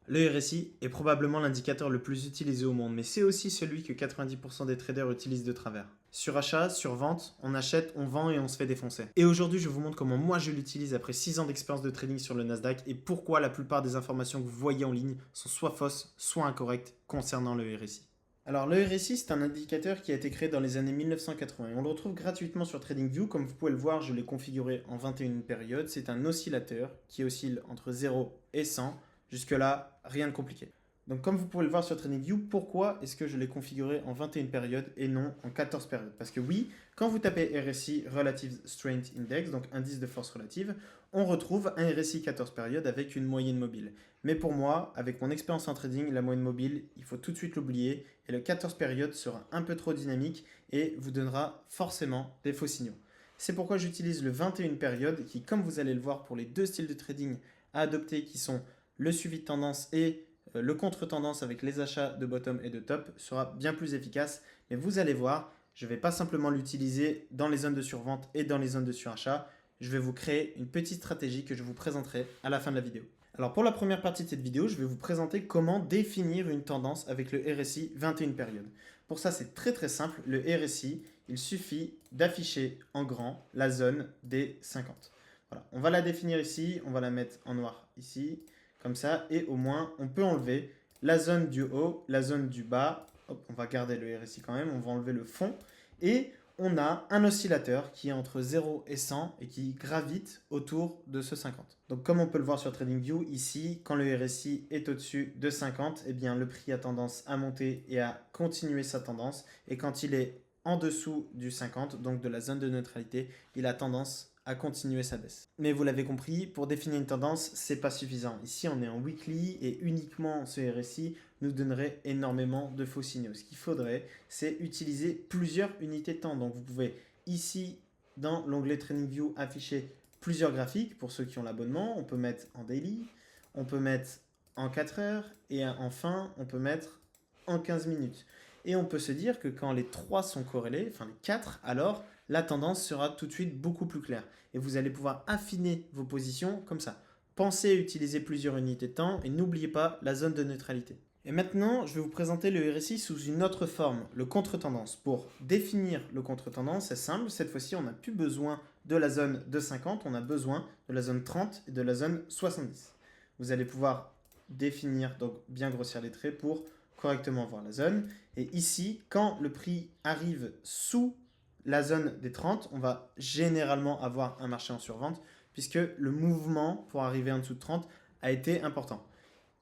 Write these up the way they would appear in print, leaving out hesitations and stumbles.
Le RSI est probablement l'indicateur le plus utilisé au monde, mais c'est aussi celui que 90% des traders utilisent de travers. Sur achat, sur vente, on achète, on vend et on se fait défoncer. Et aujourd'hui, je vous montre comment moi je l'utilise après 6 ans d'expérience de trading sur le Nasdaq et pourquoi la plupart des informations que vous voyez en ligne sont soit fausses, soit incorrectes concernant le RSI. Alors le RSI, c'est un indicateur qui a été créé dans les années 1980 et on le retrouve gratuitement sur TradingView. Comme vous pouvez le voir, je l'ai configuré en 21 périodes. C'est un oscillateur qui oscille entre 0 et 100. Jusque-là, rien de compliqué. Donc comme vous pouvez le voir sur TradingView, pourquoi est-ce que je l'ai configuré en 21 périodes et non en 14 périodes? Parce que oui, quand vous tapez RSI Relative Strength Index, donc indice de force relative, on retrouve un RSI 14 périodes avec une moyenne mobile. Mais pour moi, avec mon expérience en trading, la moyenne mobile, il faut tout de suite l'oublier et le 14 périodes sera un peu trop dynamique et vous donnera forcément des faux signaux. C'est pourquoi j'utilise le 21 périodes qui, comme vous allez le voir pour les deux styles de trading à adopter qui sont le suivi de tendance et le contre-tendance avec les achats de bottom et de top sera bien plus efficace. Mais vous allez voir, je ne vais pas simplement l'utiliser dans les zones de survente et dans les zones de surachat. Je vais vous créer une petite stratégie que je vous présenterai à la fin de la vidéo. Alors pour la première partie de cette vidéo, je vais vous présenter comment définir une tendance avec le RSI 21 périodes. Pour ça, c'est très simple. Le RSI, il suffit d'afficher en grand la zone des 50. Voilà, on va la définir ici, on va la mettre en noir ici, comme ça, et au moins on peut enlever la zone du haut, la zone du bas. Hop, on va garder le RSI quand même, on va enlever le fond et on a un oscillateur qui est entre 0 et 100 et qui gravite autour de ce 50. Donc comme on peut le voir sur TradingView, ici, quand le RSI est au-dessus de 50, eh bien, le prix a tendance à monter et à continuer sa tendance. Et quand il est en dessous du 50, donc de la zone de neutralité, il a tendance à continuer sa baisse. Mais vous l'avez compris, pour définir une tendance, c'est pas suffisant. Ici, on est en weekly et uniquement ce RSI nous donnerait énormément de faux signaux. Ce qu'il faudrait, c'est utiliser plusieurs unités de temps. Donc vous pouvez ici, dans l'onglet TradingView, afficher plusieurs graphiques pour ceux qui ont l'abonnement. On peut mettre en daily, on peut mettre en 4 heures et enfin, on peut mettre en 15 minutes. Et on peut se dire que quand les 3 sont corrélés, enfin les 4, alors la tendance sera tout de suite beaucoup plus claire. Et vous allez pouvoir affiner vos positions comme ça. Pensez à utiliser plusieurs unités de temps et n'oubliez pas la zone de neutralité. Et maintenant, je vais vous présenter le RSI sous une autre forme, le contre-tendance. Pour définir le contre-tendance, c'est simple. Cette fois-ci, on n'a plus besoin de la zone de 50, on a besoin de la zone 30 et de la zone 70. Vous allez pouvoir définir, donc bien grossir les traits pour correctement voir la zone. Et ici, quand le prix arrive sous la zone des 30, on va généralement avoir un marché en survente puisque le mouvement pour arriver en dessous de 30 a été important.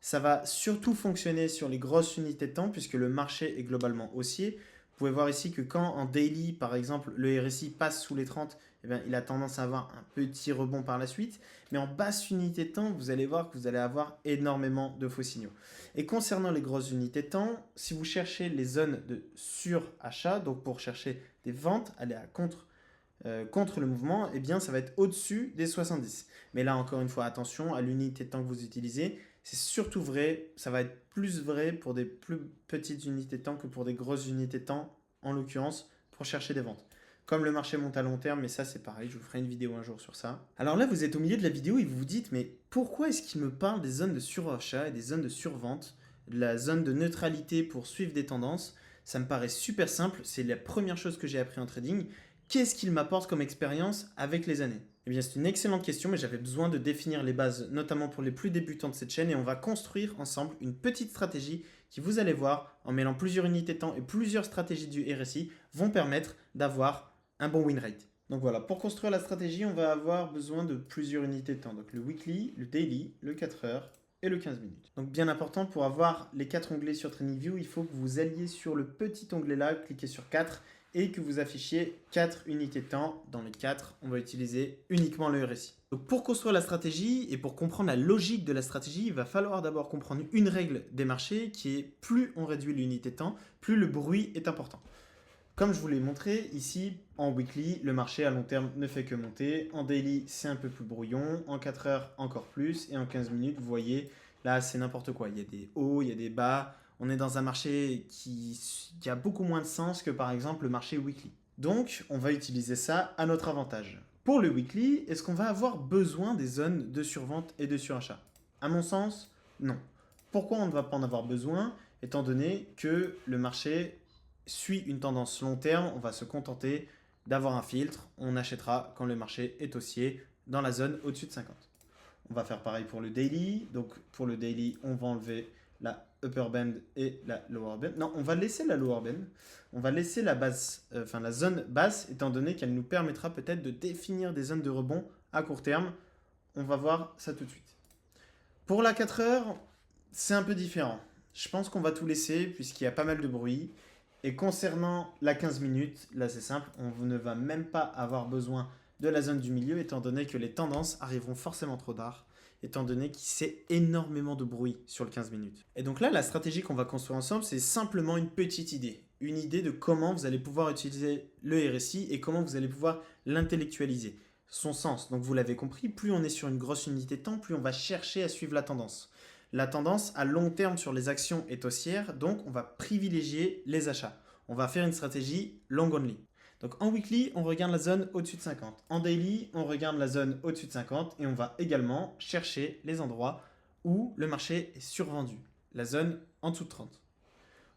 Ça va surtout fonctionner sur les grosses unités de temps puisque le marché est globalement haussier. Vous pouvez voir ici que quand en daily, par exemple, le RSI passe sous les 30, eh bien, il a tendance à avoir un petit rebond par la suite. Mais en basse unité de temps, vous allez voir que vous allez avoir énormément de faux signaux. Et concernant les grosses unités de temps, si vous cherchez les zones de surachat, donc pour chercher des ventes, aller à contre le mouvement, eh bien, ça va être au-dessus des 70. Mais là, encore une fois, attention à l'unité de temps que vous utilisez. C'est surtout vrai, ça va être plus vrai pour des plus petites unités de temps que pour des grosses unités de temps, en l'occurrence, pour chercher des ventes. Comme le marché monte à long terme, mais ça c'est pareil, je vous ferai une vidéo un jour sur ça. Alors là, vous êtes au milieu de la vidéo et vous vous dites, mais pourquoi est-ce qu'il me parle des zones de surachat et des zones de survente, de la zone de neutralité pour suivre des tendances? Ça me paraît super simple, c'est la première chose que j'ai appris en trading. Qu'est-ce qu'il m'apporte comme expérience avec les années? Eh bien, c'est une excellente question, mais j'avais besoin de définir les bases, notamment pour les plus débutants de cette chaîne, et on va construire ensemble une petite stratégie qui, vous allez voir, en mêlant plusieurs unités de temps et plusieurs stratégies du RSI, vont permettre d'avoir un bon win rate. Donc voilà, pour construire la stratégie, on va avoir besoin de plusieurs unités de temps. Donc le weekly, le daily, le 4 heures et le 15 minutes. Donc bien important, pour avoir les 4 onglets sur TradingView, il faut que vous alliez sur le petit onglet là, cliquez sur 4 et que vous affichiez 4 unités de temps. Dans les 4, on va utiliser uniquement le RSI. Donc pour construire la stratégie et pour comprendre la logique de la stratégie, il va falloir d'abord comprendre une règle des marchés qui est plus on réduit l'unité de temps, plus le bruit est important. Comme je vous l'ai montré, ici, en weekly, le marché à long terme ne fait que monter. En daily, c'est un peu plus brouillon. En 4 heures, encore plus. Et en 15 minutes, vous voyez, là, c'est n'importe quoi. Il y a des hauts, il y a des bas. On est dans un marché qui a beaucoup moins de sens que, par exemple, le marché weekly. Donc, on va utiliser ça à notre avantage. Pour le weekly, est-ce qu'on va avoir besoin des zones de survente et de surachat? À mon sens, non. Pourquoi on ne va pas en avoir besoin? Étant donné que le marché suit une tendance long terme, on va se contenter d'avoir un filtre. On achètera quand le marché est haussier dans la zone au-dessus de 50. On va faire pareil pour le daily. Donc pour le daily, on va enlever la upper band et la lower band. Non, on va laisser la lower band. On va laisser la base, la zone basse, étant donné qu'elle nous permettra peut-être de définir des zones de rebond à court terme. On va voir ça tout de suite. Pour la 4 heures, c'est un peu différent. Je pense qu'on va tout laisser puisqu'il y a pas mal de bruit. Et concernant la 15 minutes, là c'est simple, on ne va même pas avoir besoin de la zone du milieu étant donné que les tendances arriveront forcément trop tard, étant donné qu'il s'est énormément de bruit sur le 15 minutes. Et donc là, la stratégie qu'on va construire ensemble, c'est simplement une petite idée. Une idée de comment vous allez pouvoir utiliser le RSI et comment vous allez pouvoir l'intellectualiser. Son sens, donc vous l'avez compris, plus on est sur une grosse unité de temps, plus on va chercher à suivre la tendance. La tendance à long terme sur les actions est haussière, donc on va privilégier les achats. On va faire une stratégie long only. Donc en weekly, on regarde la zone au-dessus de 50. En daily, on regarde la zone au-dessus de 50 et on va également chercher les endroits où le marché est survendu. La zone en dessous de 30.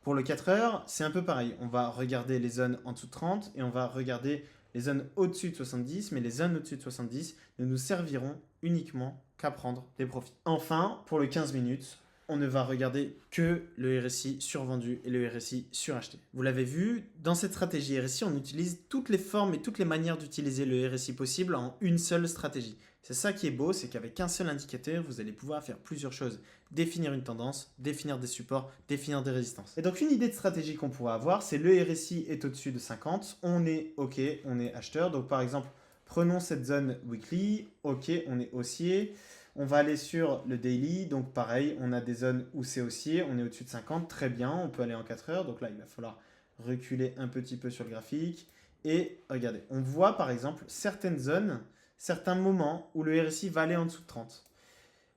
Pour le 4 heures, c'est un peu pareil. On va regarder les zones en dessous de 30 et on va regarder les zones au-dessus de 70, mais les zones au-dessus de 70 ne nous serviront uniquement qu'à prendre des profits. Enfin, pour le 15 minutes, on ne va regarder que le RSI survendu et le RSI suracheté. Vous l'avez vu, dans cette stratégie RSI, on utilise toutes les formes et toutes les manières d'utiliser le RSI possible en une seule stratégie. C'est ça qui est beau, c'est qu'avec un seul indicateur, vous allez pouvoir faire plusieurs choses. Définir une tendance, définir des supports, définir des résistances. Et donc une idée de stratégie qu'on pourrait avoir, c'est le RSI est au-dessus de 50, on est OK, on est acheteur. Donc par exemple, prenons cette zone weekly, OK, on est haussier. On va aller sur le daily, donc pareil, on a des zones où c'est haussier, on est au-dessus de 50, très bien, on peut aller en 4 heures. Donc là, il va falloir reculer un petit peu sur le graphique. Et regardez, on voit par exemple certaines zones, certains moments où le RSI va aller en dessous de 30.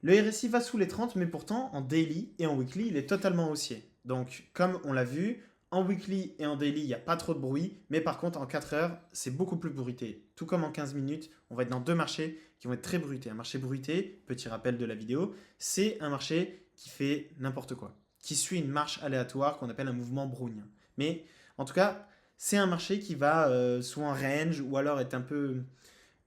Le RSI va sous les 30, mais pourtant, en daily et en weekly, il est totalement haussier. Donc, comme on l'a vu, en weekly et en daily, il n'y a pas trop de bruit, mais par contre, en 4 heures, c'est beaucoup plus bruité. Tout comme en 15 minutes, on va être dans deux marchés qui vont être très bruités. Un marché bruité, petit rappel de la vidéo, c'est un marché qui fait n'importe quoi, qui suit une marche aléatoire qu'on appelle un mouvement brownien. Mais en tout cas, c'est un marché qui va soit en range ou alors être un peu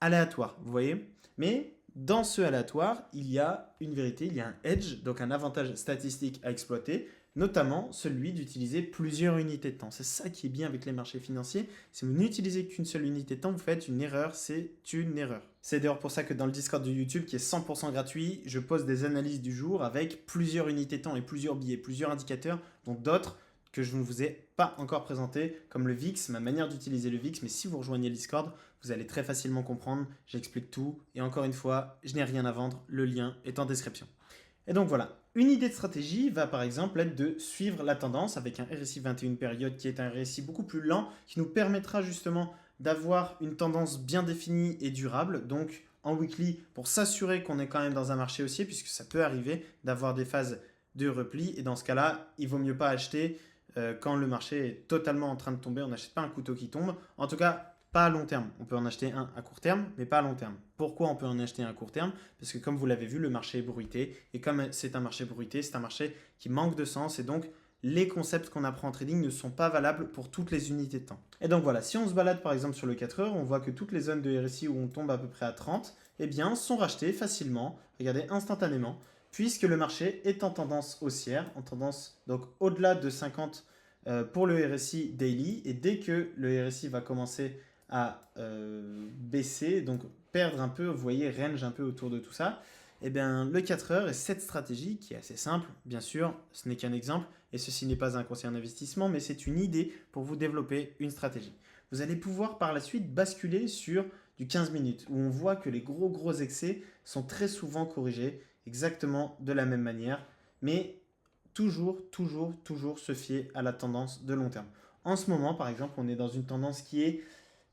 aléatoire, vous voyez. Mais dans ce aléatoire, il y a une vérité, il y a un edge, donc un avantage statistique à exploiter, notamment celui d'utiliser plusieurs unités de temps. C'est ça qui est bien avec les marchés financiers. Si vous n'utilisez qu'une seule unité de temps, vous faites une erreur, c'est une erreur. C'est d'ailleurs pour ça que dans le Discord de YouTube, qui est 100% gratuit, je pose des analyses du jour avec plusieurs unités de temps et plusieurs billets, plusieurs indicateurs, dont d'autres que je ne vous ai pas encore présenté, comme le VIX, ma manière d'utiliser le VIX. Mais si vous rejoignez le Discord, vous allez très facilement comprendre. J'explique tout. Et encore une fois, je n'ai rien à vendre. Le lien est en description. Et donc voilà, une idée de stratégie va par exemple être de suivre la tendance avec un RSI 21 période qui est un RSI beaucoup plus lent, qui nous permettra justement d'avoir une tendance bien définie et durable. Donc en weekly, pour s'assurer qu'on est quand même dans un marché haussier, puisque ça peut arriver d'avoir des phases de repli. Et dans ce cas-là, il vaut mieux pas acheter quand le marché est totalement en train de tomber. On n'achète pas un couteau qui tombe. En tout cas, pas à long terme. On peut en acheter un à court terme, mais pas à long terme. Pourquoi on peut en acheter un à court terme? Parce que comme vous l'avez vu, le marché est bruité. Et comme c'est un marché bruité, c'est un marché qui manque de sens. Et donc, les concepts qu'on apprend en trading ne sont pas valables pour toutes les unités de temps. Et donc voilà, si on se balade par exemple sur le 4 heures, on voit que toutes les zones de RSI où on tombe à peu près à 30, eh bien, sont rachetées facilement, regardez, instantanément, puisque le marché est en tendance haussière, en tendance donc au-delà de 50 pour le RSI daily. Et dès que le RSI va commencer à baisser, donc perdre un peu, vous voyez, range un peu autour de tout ça, eh bien, le 4 heures est cette stratégie qui est assez simple, bien sûr, ce n'est qu'un exemple, et ceci n'est pas un conseil en investissement, mais c'est une idée pour vous développer une stratégie. Vous allez pouvoir par la suite basculer sur du 15 minutes, où on voit que les gros excès sont très souvent corrigés exactement de la même manière, mais toujours se fier à la tendance de long terme. En ce moment, par exemple, on est dans une tendance qui est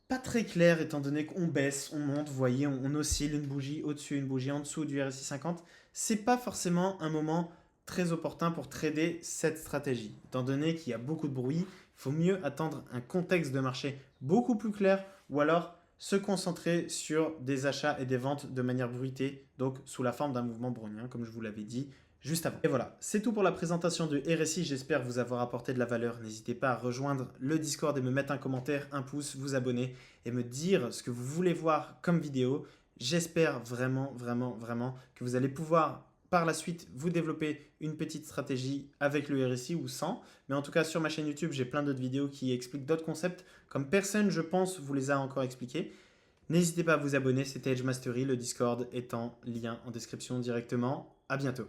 pas très clair étant donné qu'on baisse, on monte, vous voyez, on oscille une bougie au-dessus, une bougie en dessous du RSI 50. C'est pas forcément un moment très opportun pour trader cette stratégie. Étant donné qu'il y a beaucoup de bruit, il faut mieux attendre un contexte de marché beaucoup plus clair ou alors se concentrer sur des achats et des ventes de manière bruitée, donc sous la forme d'un mouvement brownien, comme je vous l'avais dit. juste avant. Et voilà, c'est tout pour la présentation du RSI, j'espère vous avoir apporté de la valeur. N'hésitez pas à rejoindre le Discord et me mettre un commentaire, un pouce, vous abonner et me dire ce que vous voulez voir comme vidéo. J'espère vraiment que vous allez pouvoir par la suite vous développer une petite stratégie avec le RSI ou sans. Mais en tout cas sur ma chaîne YouTube, j'ai plein d'autres vidéos qui expliquent d'autres concepts comme personne, je pense, vous les a encore expliqués. N'hésitez pas à vous abonner, c'était Edge Mastery, le Discord est en lien en description directement. À bientôt.